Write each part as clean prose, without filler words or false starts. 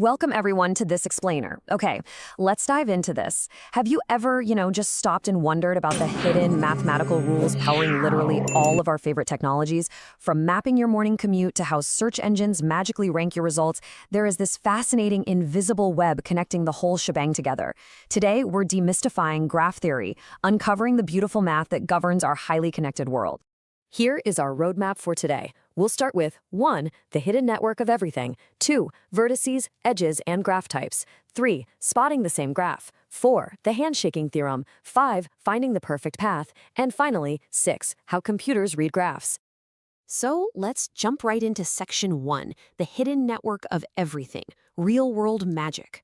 Welcome everyone to this explainer. Okay, let's dive into this. Have you ever, just stopped and wondered about the hidden mathematical rules powering literally all of our favorite technologies? From mapping your morning commute to how search engines magically rank your results, there is this fascinating invisible web connecting the whole shebang together. Today, we're demystifying graph theory, uncovering the beautiful math that governs our highly connected world. Here is our roadmap for today. We'll start with 1. The hidden network of everything. 2. Vertices, edges, and graph types. 3. Spotting the same graph. 4. The Handshaking Theorem. 5. Finding the perfect path. And finally, 6. How computers read graphs. So let's jump right into section 1, the hidden network of everything, real-world magic.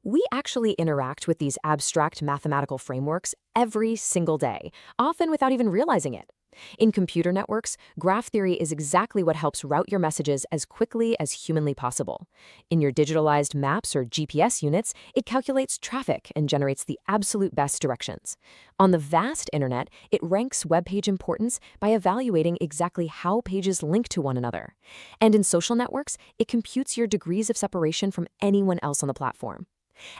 We actually interact with these abstract mathematical frameworks every single day, often without even realizing it. In computer networks, graph theory is exactly what helps route your messages as quickly as humanly possible. In your digitalized maps or GPS units, it calculates traffic and generates the absolute best directions. On the vast internet, it ranks web page importance by evaluating exactly how pages link to one another. And in social networks, it computes your degrees of separation from anyone else on the platform.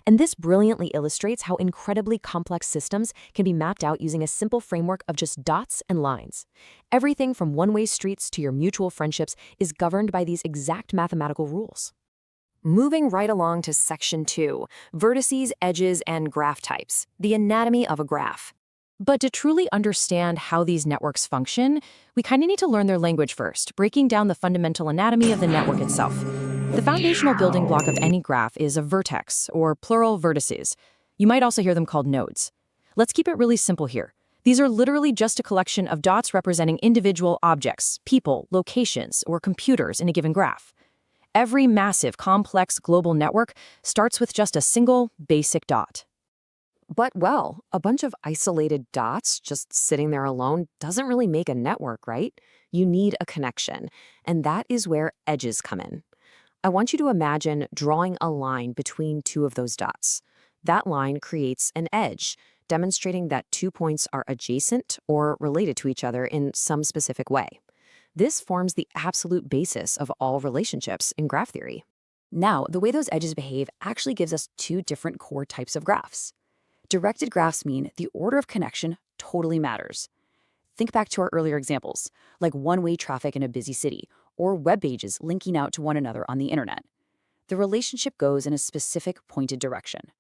And this brilliantly illustrates how incredibly complex systems can be mapped out using a simple framework of just dots and lines. Everything from one-way streets to your mutual friendships is governed by these exact mathematical rules. Moving right along to section 2, vertices, edges, and graph types, the anatomy of a graph. But to truly understand how these networks function, we kind of need to learn their language first, breaking down the fundamental anatomy of the network itself. The foundational building block of any graph is a vertex, or plural vertices. You might also hear them called nodes. Let's keep it really simple here. These are literally just a collection of dots representing individual objects, people, locations, or computers in a given graph. Every massive, complex global network starts with just a single, basic dot. But, well, a bunch of isolated dots just sitting there alone doesn't really make a network, right? You need a connection, and that is where edges come in. I want you to imagine drawing a line between two of those dots. That line creates an edge, demonstrating that 2 points are adjacent or related to each other in some specific way. This forms the absolute basis of all relationships in graph theory. Now, the way those edges behave actually gives us two different core types of graphs. Directed graphs mean the order of connection totally matters. Think back to our earlier examples, like one-way traffic in a busy city, or web pages linking out to one another on the internet. The relationship goes in a specific pointed direction.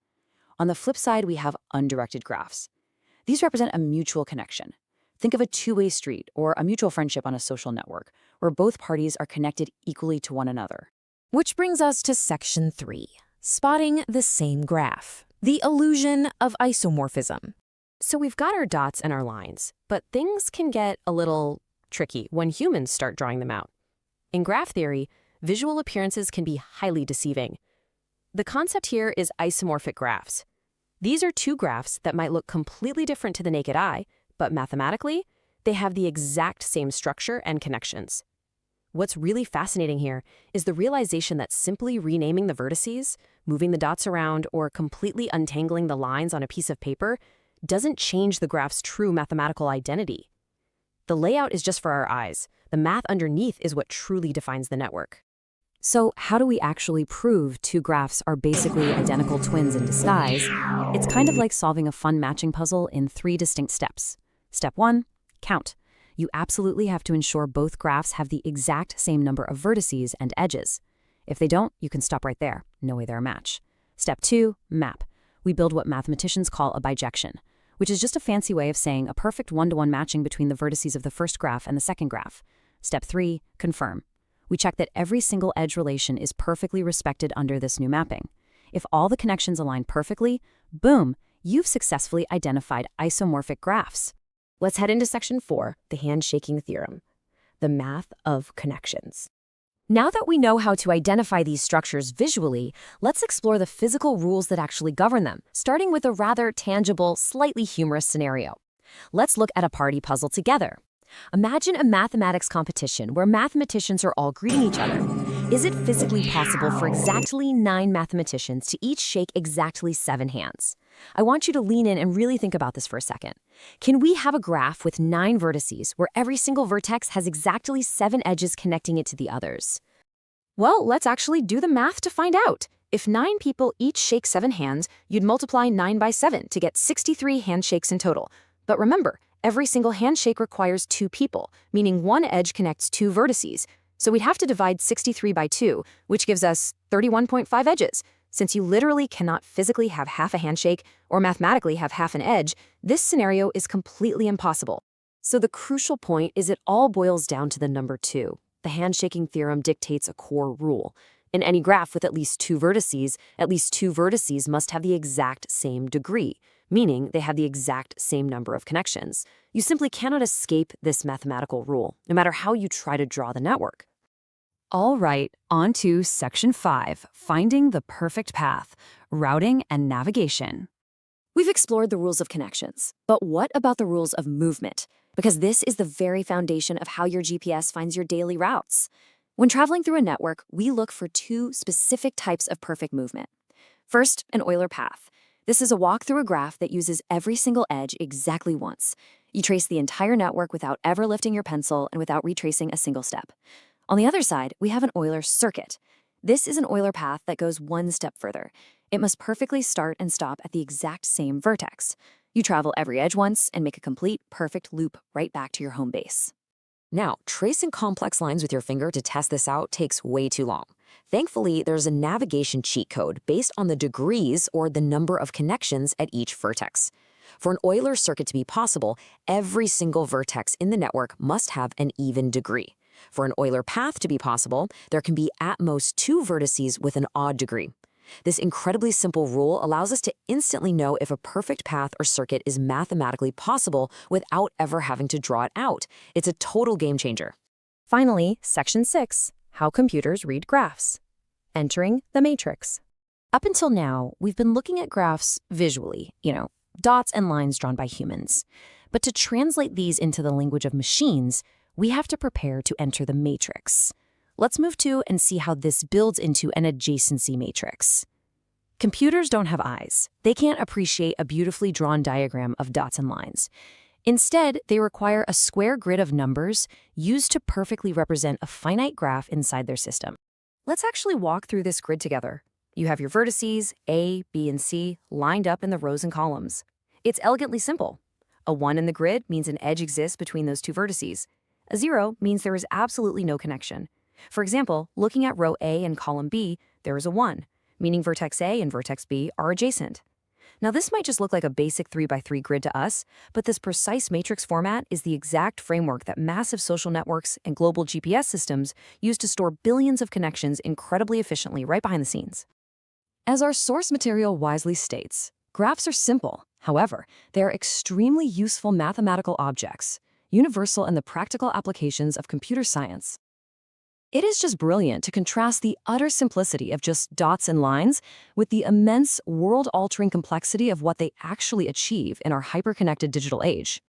On the flip side, we have undirected graphs. These represent a mutual connection. Think of a two-way street or a mutual friendship on a social network, where both parties are connected equally to one another. Which brings us to section 3, spotting the same graph, the illusion of isomorphism. So we've got our dots and our lines, but things can get a little tricky when humans start drawing them out. In graph theory, visual appearances can be highly deceiving. The concept here is isomorphic graphs. These are two graphs that might look completely different to the naked eye, but mathematically, they have the exact same structure and connections. What's really fascinating here is the realization that simply renaming the vertices, moving the dots around, or completely untangling the lines on a piece of paper doesn't change the graph's true mathematical identity. The layout is just for our eyes. The math underneath is what truly defines the network. So how do we actually prove two graphs are basically identical twins in disguise? It's kind of like solving a fun matching puzzle in 3 distinct steps. Step 1, count. You absolutely have to ensure both graphs have the exact same number of vertices and edges. If they don't, you can stop right there. No way they're a match. Step 2, map. We build what mathematicians call a bijection, which is just a fancy way of saying a perfect one-to-one matching between the vertices of the first graph and the second graph. Step 3, confirm. We check that every single edge relation is perfectly respected under this new mapping. If all the connections align perfectly, boom, you've successfully identified isomorphic graphs. Let's head into section 4, the Handshaking Theorem, the math of connections. Now that we know how to identify these structures visually, let's explore the physical rules that actually govern them, starting with a rather tangible, slightly humorous scenario. Let's look at a party puzzle together. Imagine a mathematics competition where mathematicians are all greeting each other. Is it physically possible for exactly 9 mathematicians to each shake exactly 7 hands? I want you to lean in and really think about this for a second. Can we have a graph with 9 vertices where every single vertex has exactly 7 edges connecting it to the others? Well, let's actually do the math to find out. If 9 people each shake 7 hands, you'd multiply 9 by 7 to get 63 handshakes in total. But remember, every single handshake requires 2 people, meaning one edge connects 2 vertices. So we'd have to divide 63 by 2, which gives us 31.5 edges. Since you literally cannot physically have half a handshake or mathematically have half an edge, this scenario is completely impossible. So the crucial point is it all boils down to the number 2. The handshaking theorem dictates a core rule. In any graph with at least 2 vertices must have the exact same degree, meaning they have the exact same number of connections. You simply cannot escape this mathematical rule, no matter how you try to draw the network. All right, on to Section 5, Finding the Perfect Path, Routing and Navigation. We've explored the rules of connections, but what about the rules of movement? Because this is the very foundation of how your GPS finds your daily routes. When traveling through a network, we look for 2 specific types of perfect movement. First, an Euler path. This is a walk through a graph that uses every single edge exactly once. You trace the entire network without ever lifting your pencil and without retracing a single step. On the other side, we have an Euler circuit. This is an Euler path that goes one step further. It must perfectly start and stop at the exact same vertex. You travel every edge once and make a complete, perfect loop right back to your home base. Now, tracing complex lines with your finger to test this out takes way too long. Thankfully, there's a navigation cheat code based on the degrees or the number of connections at each vertex. For an Euler circuit to be possible, every single vertex in the network must have an even degree. For an Euler path to be possible, there can be at most 2 vertices with an odd degree. This incredibly simple rule allows us to instantly know if a perfect path or circuit is mathematically possible without ever having to draw it out. It's a total game changer. Finally, Section 6, How Computers Read Graphs. Entering the matrix. Up until now, we've been looking at graphs visually, dots and lines drawn by humans. But to translate these into the language of machines, we have to prepare to enter the matrix. Let's move to and see how this builds into an adjacency matrix. Computers don't have eyes. They can't appreciate a beautifully drawn diagram of dots and lines. Instead, they require a square grid of numbers used to perfectly represent a finite graph inside their system. Let's actually walk through this grid together. You have your vertices, A, B, and C, lined up in the rows and columns. It's elegantly simple. A 1 in the grid means an edge exists between those 2 vertices. A 0 means there is absolutely no connection. For example, looking at row A and column B, there is a 1, meaning vertex A and vertex B are adjacent. Now this might just look like a basic 3x3 grid to us, but this precise matrix format is the exact framework that massive social networks and global GPS systems use to store billions of connections incredibly efficiently right behind the scenes. As our source material wisely states, graphs are simple. However, they are extremely useful mathematical objects, universal in the practical applications of computer science. It is just brilliant to contrast the utter simplicity of just dots and lines with the immense world-altering complexity of what they actually achieve in our hyper-connected digital age.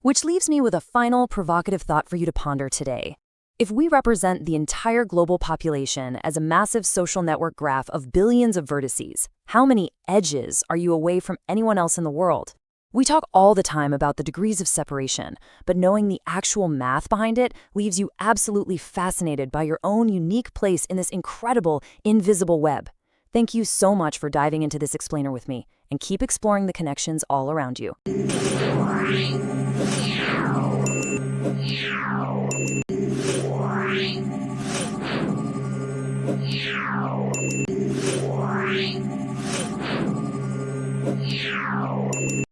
Which leaves me with a final provocative thought for you to ponder today. If we represent the entire global population as a massive social network graph of billions of vertices, how many edges are you away from anyone else in the world? We talk all the time about the degrees of separation, but knowing the actual math behind it leaves you absolutely fascinated by your own unique place in this incredible, invisible web. Thank you so much for diving into this explainer with me, and keep exploring the connections all around you. Yeah.